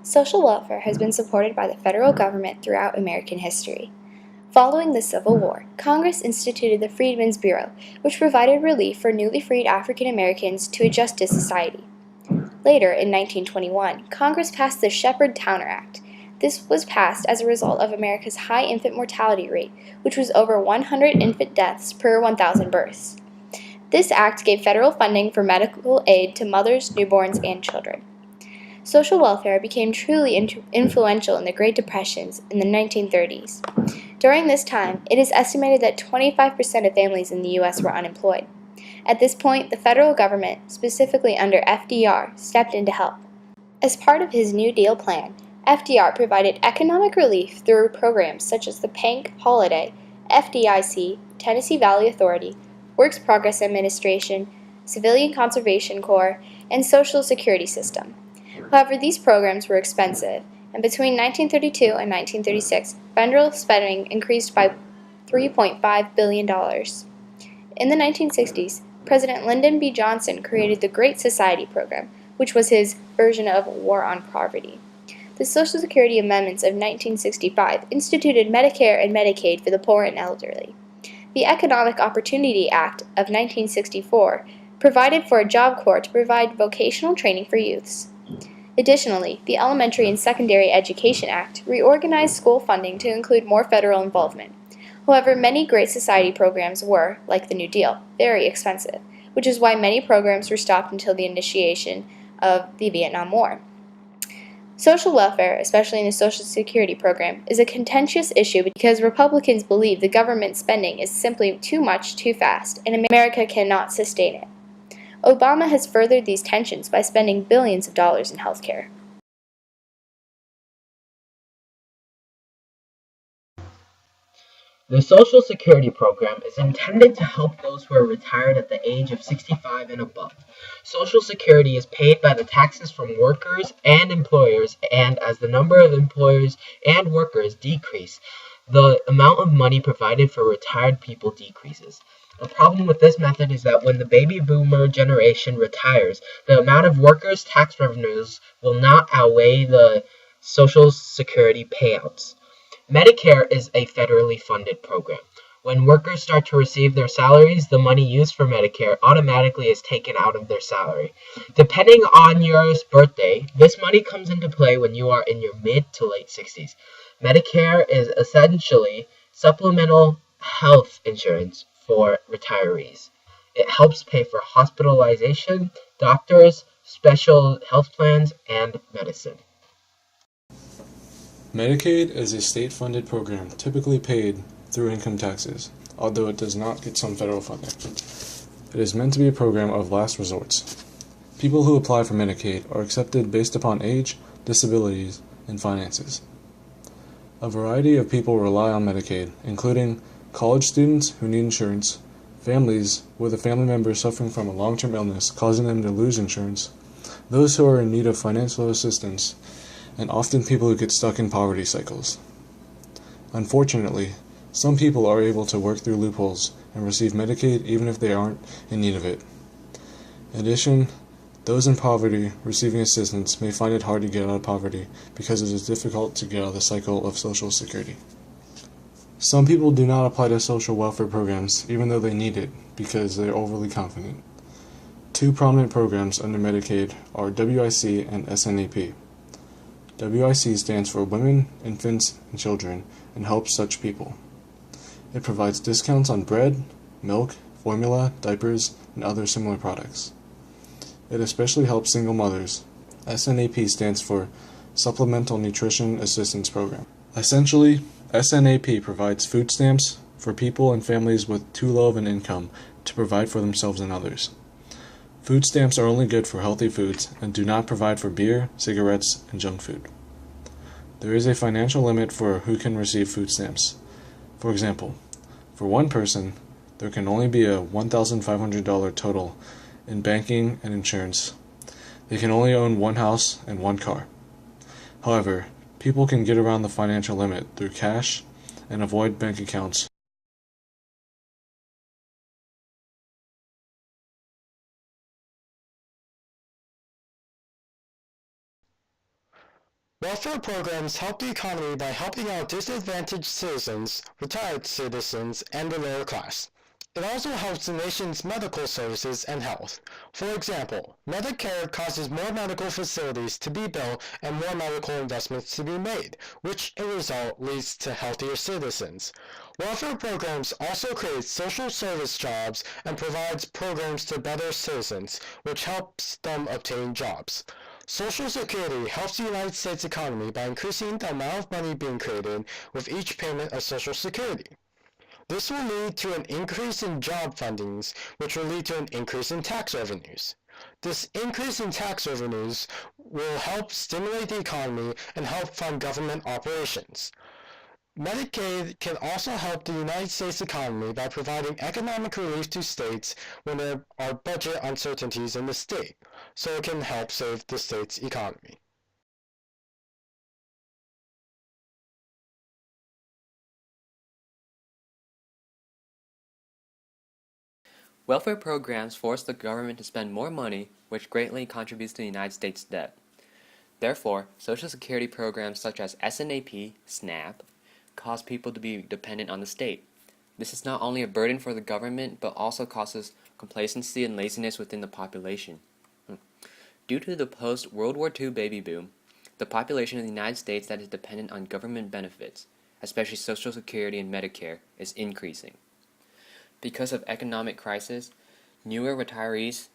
Social welfare has been supported by the federal government throughout American history. Following the Civil War, Congress instituted the Freedmen's Bureau, which provided relief for newly freed African Americans to adjust to society. Later, in 1921, Congress passed the Shepard-Towner Act. This was passed as a result of America's high infant mortality rate, which was over 100 infant deaths per 1,000 births. This act gave federal funding for medical aid to mothers, newborns, and children. Social welfare became truly influential in the Great Depressions in the 1930s. During this time, it is estimated that 25% of families in the U.S. were unemployed. At this point, the federal government, specifically under FDR, stepped in to help. As part of his New Deal plan, FDR provided economic relief through programs such as the PANC Holiday, FDIC, Tennessee Valley Authority, Works Progress Administration, Civilian Conservation Corps, and Social Security System. However, these programs were expensive, and between 1932 and 1936, federal spending increased by $3.5 billion. In the 1960s, President Lyndon B. Johnson created the Great Society program, which was his version of War on Poverty. The Social Security Amendments of 1965 instituted Medicare and Medicaid for the poor and elderly. The Economic Opportunity Act of 1964 provided for a Job Corps to provide vocational training for youths. Additionally, the Elementary and Secondary Education Act reorganized school funding to include more federal involvement. However, many Great Society programs were, like the New Deal, very expensive, which is why many programs were stopped until the initiation of the Vietnam War. Social welfare, especially in the Social Security program, is a contentious issue because Republicans believe the government spending is simply too much too fast, and America cannot sustain it. Obama has furthered these tensions by spending billions of dollars in healthcare. The Social Security program is intended to help those who are retired at the age of 65 and above. Social Security is paid by the taxes from workers and employers, and as the number of employers and workers decrease, the amount of money provided for retired people decreases. The problem with this method is that when the baby boomer generation retires, the amount of workers' tax revenues will not outweigh the Social Security payouts. Medicare is a federally funded program. When workers start to receive their salaries, the money used for Medicare automatically is taken out of their salary. Depending on your birthday, this money comes into play when you are in your mid to late 60s. Medicare is essentially supplemental health insurance for retirees. It helps pay for hospitalization, doctors, special health plans, and medicine. Medicaid is a state-funded program typically paid through income taxes, although it does not get some federal funding. It is meant to be a program of last resorts. People who apply for Medicaid are accepted based upon age, disabilities, and finances. A variety of people rely on Medicaid, including college students who need insurance, families with a family member suffering from a long-term illness causing them to lose insurance, those who are in need of financial assistance, and often people who get stuck in poverty cycles. Unfortunately, some people are able to work through loopholes and receive Medicaid even if they aren't in need of it. In addition, those in poverty receiving assistance may find it hard to get out of poverty because it is difficult to get out of the cycle of Social Security. Some people do not apply to social welfare programs even though they need it because they are overly confident. Two prominent programs under Medicaid are WIC and SNAP. WIC stands for Women, Infants, and Children and helps such people. It provides discounts on bread, milk, formula, diapers, and other similar products. It especially helps single mothers. SNAP stands for Supplemental Nutrition Assistance Program. Essentially, SNAP provides food stamps for people and families with too low of an income to provide for themselves and others. Food stamps are only good for healthy foods and do not provide for beer, cigarettes, and junk food. There is a financial limit for who can receive food stamps. For example, for one person, there can only be a $1,500 total in banking and insurance. They can only own one house and one car. However, people can get around the financial limit through cash and avoid bank accounts. Welfare programs help the economy by helping out disadvantaged citizens, retired citizens, and the lower class. It also helps the nation's medical services and health. For example, Medicare causes more medical facilities to be built and more medical investments to be made, which in result leads to healthier citizens. Welfare programs also create social service jobs and provides programs to better citizens, which helps them obtain jobs. Social Security helps the United States economy by increasing the amount of money being created with each payment of Social Security. This will lead to an increase in job fundings, which will lead to an increase in tax revenues. This increase in tax revenues will help stimulate the economy and help fund government operations. Medicaid can also help the United States economy by providing economic relief to states when there are budget uncertainties in the state, so it can help save the state's economy. Welfare programs force the government to spend more money, which greatly contributes to the United States' debt. Therefore, Social Security programs such as SNAP, SNAP, cause people to be dependent on the state. This is not only a burden for the government, but also causes complacency and laziness within the population. Due to the post-World War II baby boom, the population of the United States that is dependent on government benefits, especially Social Security and Medicare, is increasing. Because of economic crisis, newer retirees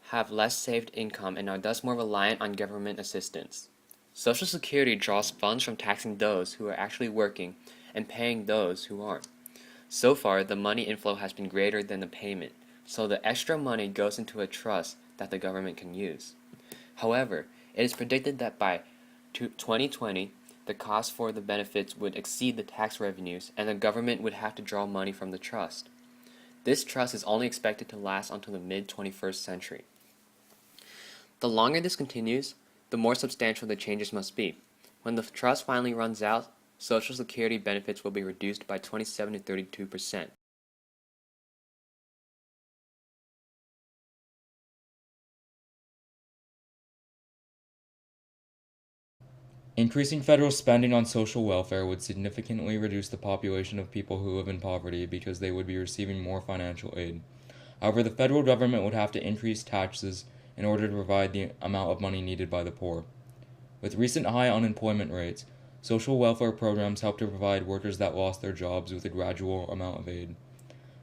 have less saved income and are thus more reliant on government assistance. Social Security draws funds from taxing those who are actually working and paying those who aren't. So far, the money inflow has been greater than the payment, so the extra money goes into a trust that the government can use. However, it is predicted that by 2020, the cost for the benefits would exceed the tax revenues and the government would have to draw money from the trust. This trust is only expected to last until the mid-21st century. The longer this continues, the more substantial the changes must be. When the trust finally runs out, Social Security benefits will be reduced by 27 to 32%. Increasing federal spending on social welfare would significantly reduce the population of people who live in poverty because they would be receiving more financial aid. However, the federal government would have to increase taxes in order to provide the amount of money needed by the poor. With recent high unemployment rates, social welfare programs help to provide workers that lost their jobs with a gradual amount of aid.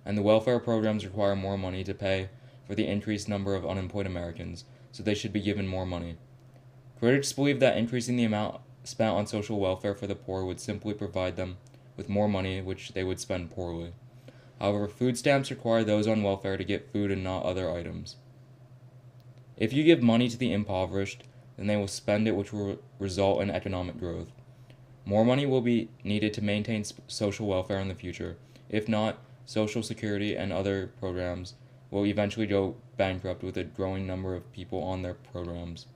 And the welfare programs require more money to pay for the increased number of unemployed Americans, so they should be given more money. Critics believe that increasing the amount spent on social welfare for the poor would simply provide them with more money which they would spend poorly. However, food stamps require those on welfare to get food and not other items. If you give money to the impoverished, then they will spend it, which will result in economic growth. More money will be needed to maintain social welfare in the future. If not, Social Security and other programs will eventually go bankrupt with a growing number of people on their programs.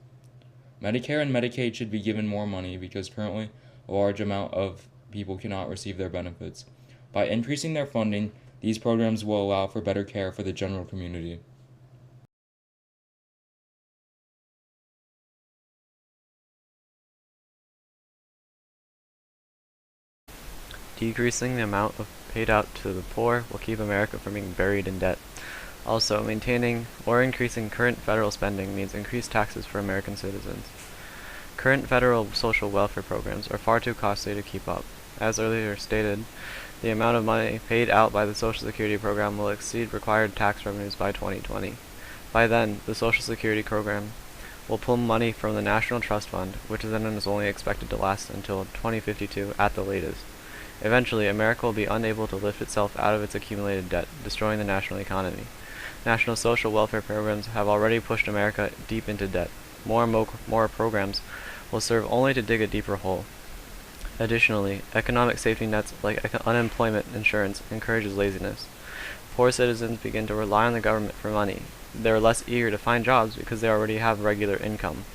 Medicare and Medicaid should be given more money because currently a large amount of people cannot receive their benefits. By increasing their funding, these programs will allow for better care for the general community. Decreasing the amount paid out to the poor will keep America from being buried in debt. Also, maintaining or increasing current federal spending means increased taxes for American citizens. Current federal social welfare programs are far too costly to keep up. As earlier stated, the amount of money paid out by the Social Security program will exceed required tax revenues by 2020. By then, the Social Security program will pull money from the National Trust Fund, which then is only expected to last until 2052 at the latest. Eventually, America will be unable to lift itself out of its accumulated debt, destroying the national economy. National social welfare programs have already pushed America deep into debt. More and more programs will serve only to dig a deeper hole. Additionally, economic safety nets like unemployment insurance encourages laziness. Poor citizens begin to rely on the government for money. They are less eager to find jobs because they already have regular income.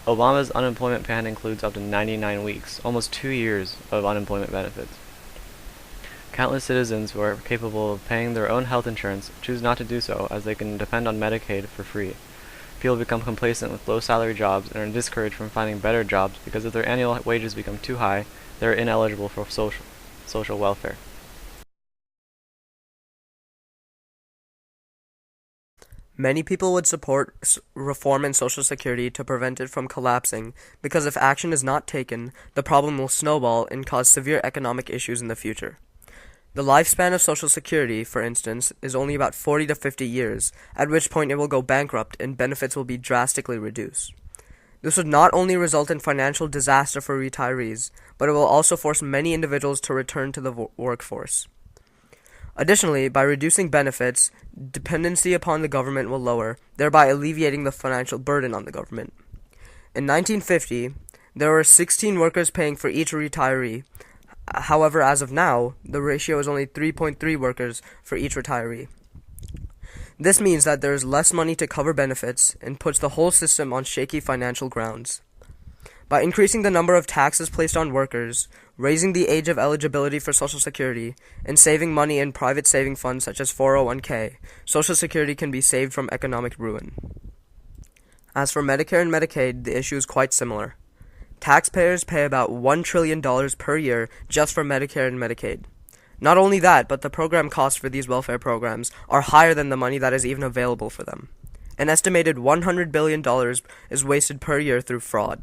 Obama's unemployment plan includes up to 99 weeks, almost 2 years of unemployment benefits. Countless citizens who are capable of paying their own health insurance choose not to do so as they can depend on Medicaid for free. People become complacent with low-salary jobs and are discouraged from finding better jobs because if their annual wages become too high, they are ineligible for social welfare. Many people would support reform in Social Security to prevent it from collapsing, because if action is not taken, the problem will snowball and cause severe economic issues in the future. The lifespan of Social Security, for instance, is only about 40 to 50 years, at which point it will go bankrupt and benefits will be drastically reduced. This would not only result in financial disaster for retirees, but it will also force many individuals to return to the workforce. Additionally, by reducing benefits, dependency upon the government will lower, thereby alleviating the financial burden on the government. In 1950, there were 16 workers paying for each retiree. However, as of now, the ratio is only 3.3 workers for each retiree. This means that there is less money to cover benefits and puts the whole system on shaky financial grounds. By increasing the number of taxes placed on workers, raising the age of eligibility for Social Security, and saving money in private saving funds such as 401k, Social Security can be saved from economic ruin. As for Medicare and Medicaid, the issue is quite similar. Taxpayers pay about $1 trillion per year just for Medicare and Medicaid. Not only that, but the program costs for these welfare programs are higher than the money that is even available for them. An estimated $100 billion is wasted per year through fraud.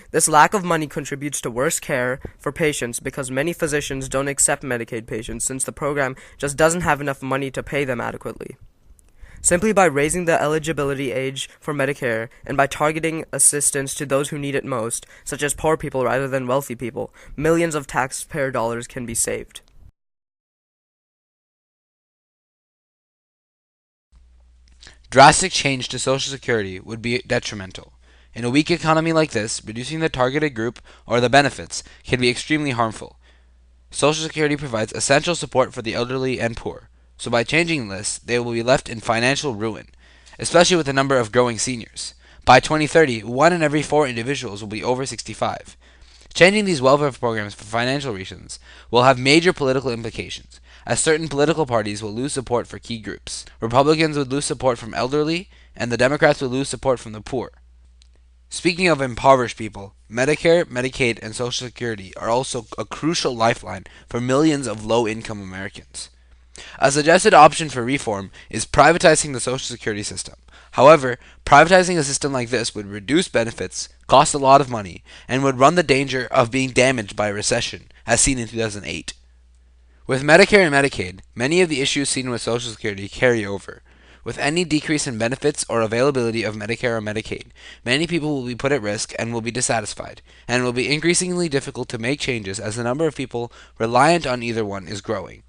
This lack of money contributes to worse care for patients because many physicians don't accept Medicaid patients since the program just doesn't have enough money to pay them adequately. Simply by raising the eligibility age for Medicare and by targeting assistance to those who need it most, such as poor people rather than wealthy people, millions of taxpayer dollars can be saved. Drastic change to Social Security would be detrimental. In a weak economy like this, reducing the targeted group or the benefits can be extremely harmful. Social Security provides essential support for the elderly and poor, so by changing this, they will be left in financial ruin, especially with the number of growing seniors. By 2030, 1 in every 4 individuals will be over 65. Changing these welfare programs for financial reasons will have major political implications, as certain political parties will lose support for key groups. Republicans would lose support from elderly, and the Democrats would lose support from the poor. Speaking of impoverished people, Medicare, Medicaid, and Social Security are also a crucial lifeline for millions of low-income Americans. A suggested option for reform is privatizing the Social Security system. However, privatizing a system like this would reduce benefits, cost a lot of money, and would run the danger of being damaged by a recession, as seen in 2008. With Medicare and Medicaid, many of the issues seen with Social Security carry over. With any decrease in benefits or availability of Medicare or Medicaid, many people will be put at risk and will be dissatisfied, and it will be increasingly difficult to make changes as the number of people reliant on either one is growing.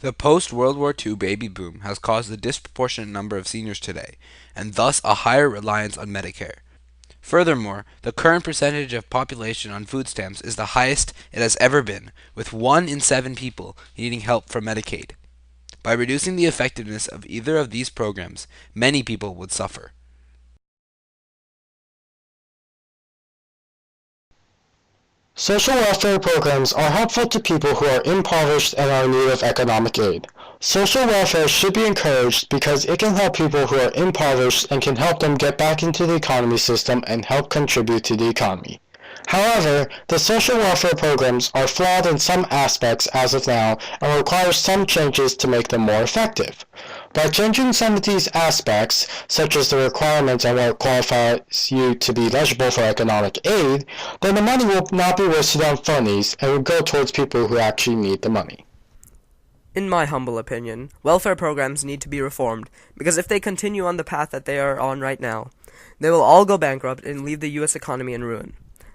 The post-World War II baby boom has caused a disproportionate number of seniors today, and thus a higher reliance on Medicare. Furthermore, the current percentage of population on food stamps is the highest it has ever been, with 1 in 7 people needing help from Medicaid. By reducing the effectiveness of either of these programs, many people would suffer. Social welfare programs are helpful to people who are impoverished and are in need of economic aid. Social welfare should be encouraged because it can help people who are impoverished and can help them get back into the economy system and help contribute to the economy. However, the social welfare programs are flawed in some aspects as of now and require some changes to make them more effective. By changing some of these aspects, such as the requirements on what qualifies you to be eligible for economic aid, then the money will not be wasted on funnies and will go towards people who actually need the money. In my humble opinion, welfare programs need to be reformed because if they continue on the path that they are on right now, they will all go bankrupt and leave the U.S. economy in ruin.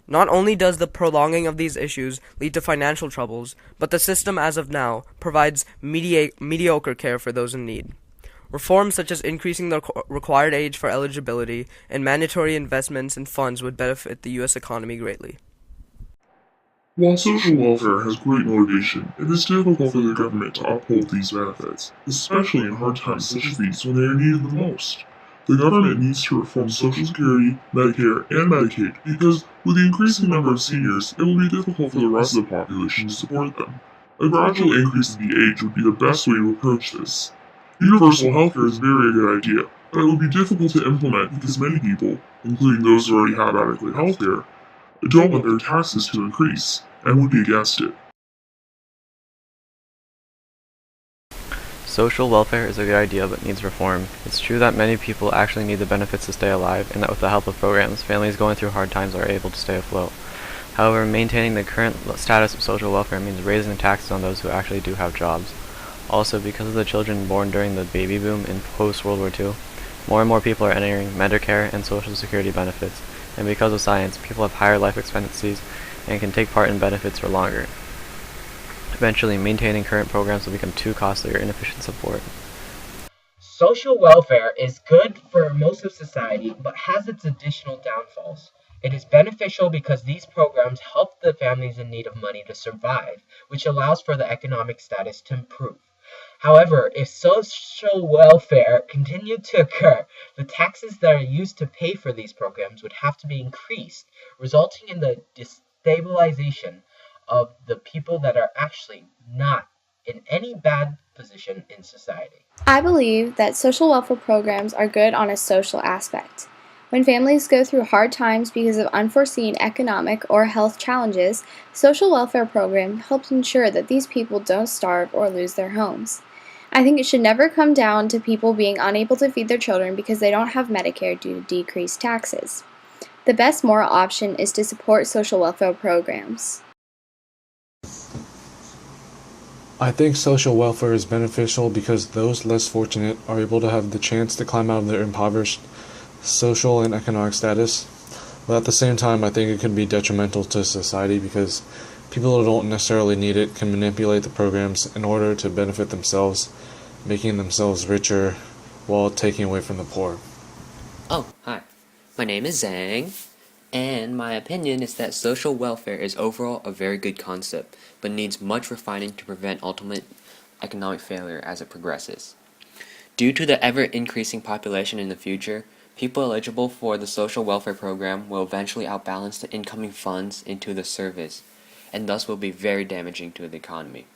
Not only does the prolonging of these issues lead to financial troubles, but the system as of now provides mediocre care for those in need. Reforms such as increasing the required age for eligibility and mandatory investments in funds would benefit the U.S. economy greatly. While social welfare has great motivation, it is difficult for the government to uphold these benefits, especially in hard times such as these when they are needed the most. The government needs to reform Social Security, Medicare, and Medicaid because, with the increasing number of seniors, it will be difficult for the rest of the population to support them. A gradual increase in the age would be the best way to approach this. Universal healthcare is a very good idea, but it would be difficult to implement because many people, including those who already have adequate health care, don't want their taxes to increase and would be against it. Social welfare is a good idea but needs reform. It's true that many people actually need the benefits to stay alive, and that with the help of programs, families going through hard times are able to stay afloat. However, maintaining the current status of social welfare means raising the taxes on those who actually do have jobs. Also, because of the children born during the baby boom in post-World War II, more and more people are entering Medicare and Social Security benefits, and because of science, people have higher life expectancies and can take part in benefits for longer. Eventually, maintaining current programs will become too costly or inefficient support. Social welfare is good for most of society, but has its additional downfalls. It is beneficial because these programs help the families in need of money to survive, which allows for the economic status to improve. However, if social welfare continued to occur, the taxes that are used to pay for these programs would have to be increased, resulting in the destabilization of the people that are actually not in any bad position in society. I believe that social welfare programs are good on a social aspect. When families go through hard times because of unforeseen economic or health challenges, social welfare program helps ensure that these people don't starve or lose their homes. I think it should never come down to people being unable to feed their children because they don't have Medicare due to decreased taxes. The best moral option is to support social welfare programs. I think social welfare is beneficial because those less fortunate are able to have the chance to climb out of their impoverished social and economic status. But at the same time, I think it can be detrimental to society because people who don't necessarily need it can manipulate the programs in order to benefit themselves, making themselves richer while taking away from the poor. Oh, hi. My name is Zhang, and my opinion is that social welfare is overall a very good concept, but needs much refining to prevent ultimate economic failure as it progresses. Due to the ever-increasing population in the future, people eligible for the social welfare program will eventually outbalance the incoming funds into the service, and thus will be very damaging to the economy.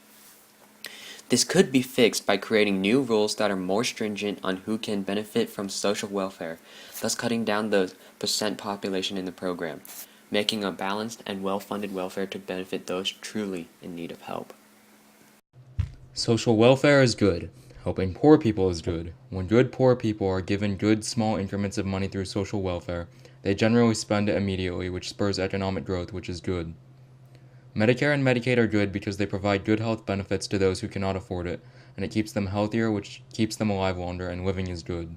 This could be fixed by creating new rules that are more stringent on who can benefit from social welfare, thus cutting down the percent population in the program, making a balanced and well-funded welfare to benefit those truly in need of help. Social welfare is good. Helping poor people is good. When good poor people are given good small increments of money through social welfare, they generally spend it immediately, which spurs economic growth, which is good. Medicare and Medicaid are good because they provide good health benefits to those who cannot afford it, and it keeps them healthier, which keeps them alive longer, and living is good.